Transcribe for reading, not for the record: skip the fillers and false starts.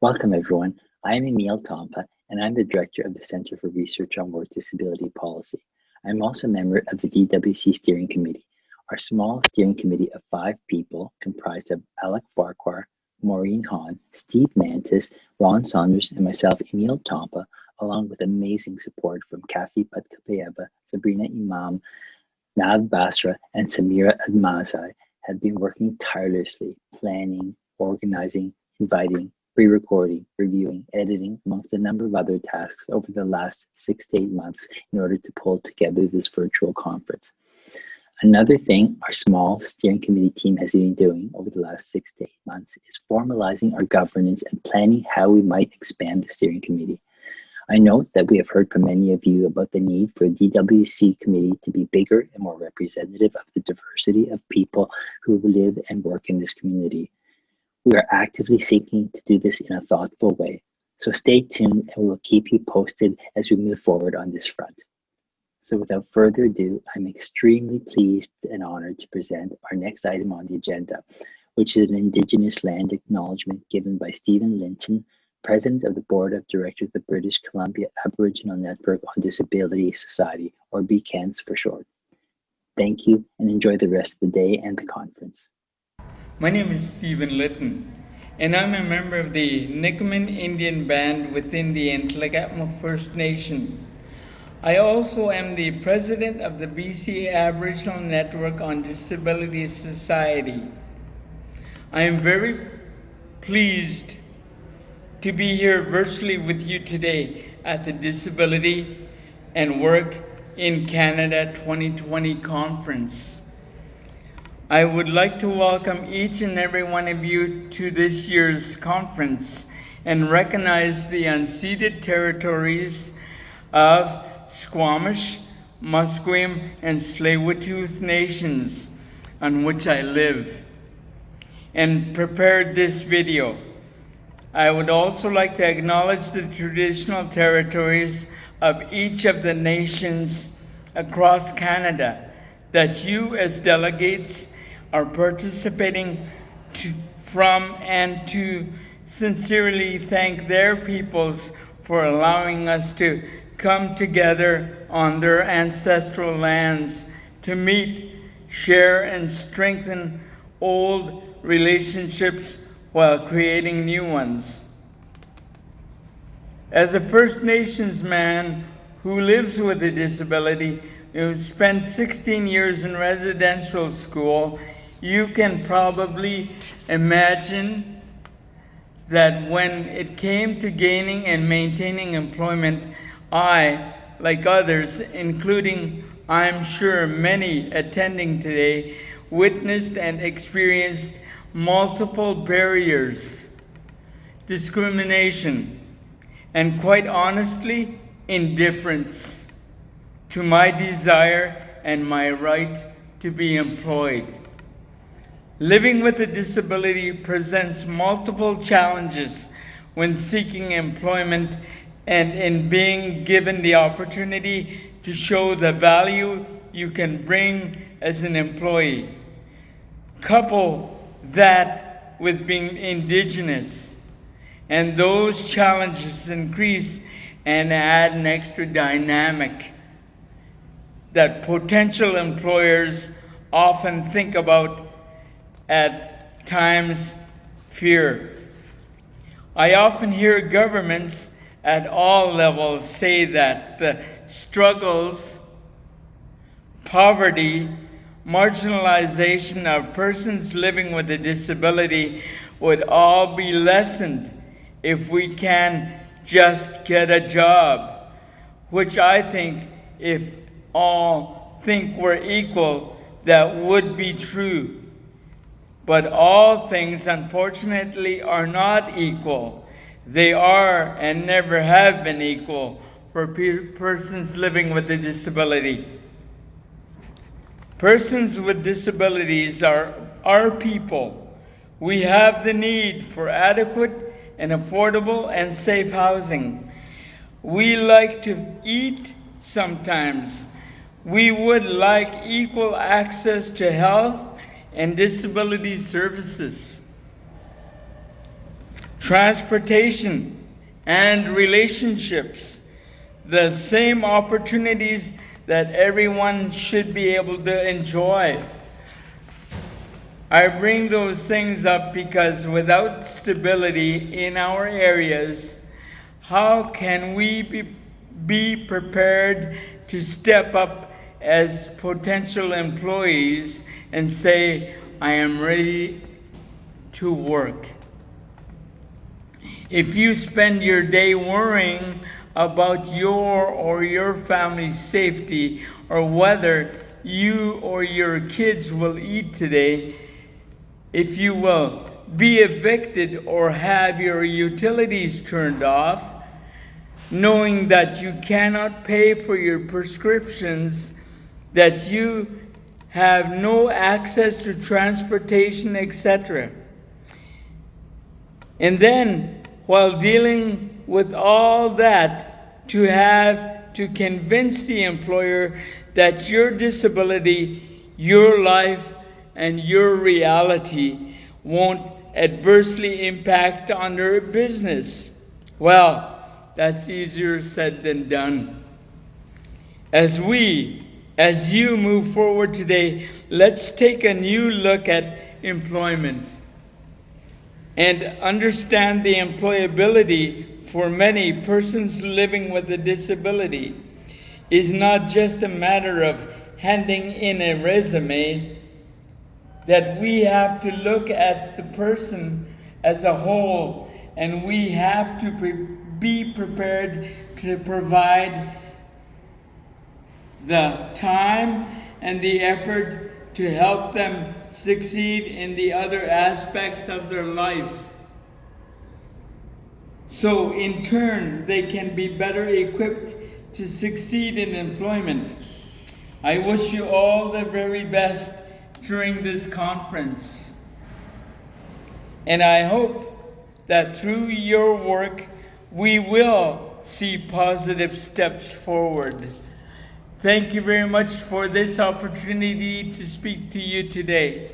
Welcome, everyone. I'm Emil Tompa, and I'm the Director of the Center for Research on Work Disability Policy. I'm also a member of the DWC Steering Committee, our small steering committee of 5 people comprised of Alec Farquhar, Maureen Hahn, Steve Mantis, Ron Saunders, and myself, Emil Tompa, along with amazing support from Kathy Patkapayeva, Sabrina Imam, Nav Basra, and Samira Admazai, have been working tirelessly, planning, organizing, inviting, pre-recording, reviewing, editing, amongst a number of other tasks over the last 6 to 8 months in order to pull together this virtual conference. Another thing our small steering committee team has been doing over the last 6 to 8 months is formalizing our governance and planning how we might expand the steering committee. I note that we have heard from many of you about the need for a DWC committee to be bigger and more representative of the diversity of people who live and work in this community. We are actively seeking to do this in a thoughtful way, so stay tuned and we will keep you posted as we move forward on this front. So without further ado, I'm extremely pleased and honored to present our next item on the agenda, which is an Indigenous land acknowledgement given by Stephen Linton, President of the Board of Directors of the British Columbia Aboriginal Network on Disability Society, or BCANS for short. Thank you and enjoy the rest of the day and the conference. My name is Stephen Litton, and I'm a member of the Nikumin Indian Band within the Tlakatmu First Nation. I also am the president of the BC Aboriginal Network on Disability Society. I am very pleased to be here virtually with you today at the Disability and Work in Canada 2020 conference. I would like to welcome each and every one of you to this year's conference and recognize the unceded territories of Squamish, Musqueam, and Tsleil-Waututh nations on which I live, and prepared this video. I would also like to acknowledge the traditional territories of each of the nations across Canada that you as delegates are participating from, and to sincerely thank their peoples for allowing us to come together on their ancestral lands to meet, share, and strengthen old relationships while creating new ones. As a First Nations man who lives with a disability, who spent 16 years in residential school, you can probably imagine that when it came to gaining and maintaining employment, I, like others, including I'm sure many attending today, witnessed and experienced multiple barriers, discrimination, and quite honestly, indifference to my desire and my right to be employed. Living with a disability presents multiple challenges when seeking employment and in being given the opportunity to show the value you can bring as an employee. Couple that with being Indigenous, and those challenges increase and add an extra dynamic that potential employers often think about, at times fear. I often hear governments at all levels say that the struggles, poverty, marginalization of persons living with a disability would all be lessened if we can just get a job, which I think if all think we're equal, that would be true. But all things, unfortunately, are not equal. They are and never have been equal for persons living with a disability. Persons with disabilities are our people. We have the need for adequate and affordable and safe housing. We like to eat sometimes. We would like equal access to health and disability services. transportation, and relationships, the same opportunities that everyone should be able to enjoy. I bring those things up because without stability in our areas, how can we be prepared to step up as potential employees and say, I am ready to work? If you spend your day worrying about your or your family's safety or whether you or your kids will eat today, if you will be evicted or have your utilities turned off, knowing that you cannot pay for your prescriptions, that you have no access to transportation, etc. And then, while dealing with all that, to have to convince the employer that your disability, your life, and your reality won't adversely impact on their business. Well, that's easier said than done. As you move forward today, let's take a new look at employment and understand the employability for many persons living with a disability is not just a matter of handing in a resume, that we have to look at the person as a whole, and we have to be prepared to provide the time and the effort to help them succeed in the other aspects of their life. So in turn, they can be better equipped to succeed in employment. I wish you all the very best during this conference. And I hope that through your work, we will see positive steps forward. Thank you very much for this opportunity to speak to you today.